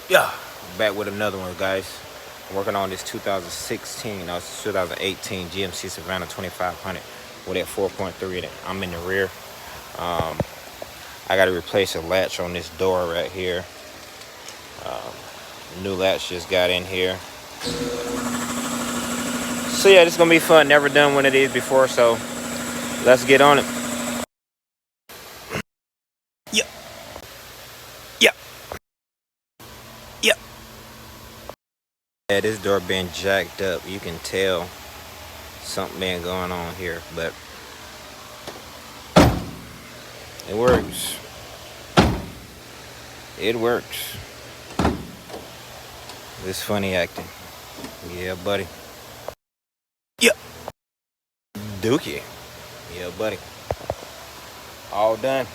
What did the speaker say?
Yeah, back with another one, guys. I'm working on this 2016, no, it's 2018 GMC Savannah 2500 with that 4.3 in it. I'm in the rear. I got to replace a latch on this door right here. New latch just got in here. So yeah, this is gonna be fun. Never done one of these before, so let's get on it. Yeah, yeah, yeah. Yeah, this door been jacked up. You can tell something been going on here, but it works. It works. This funny acting. Yeah, buddy. Yeah. Dookie. Yeah, buddy. All done.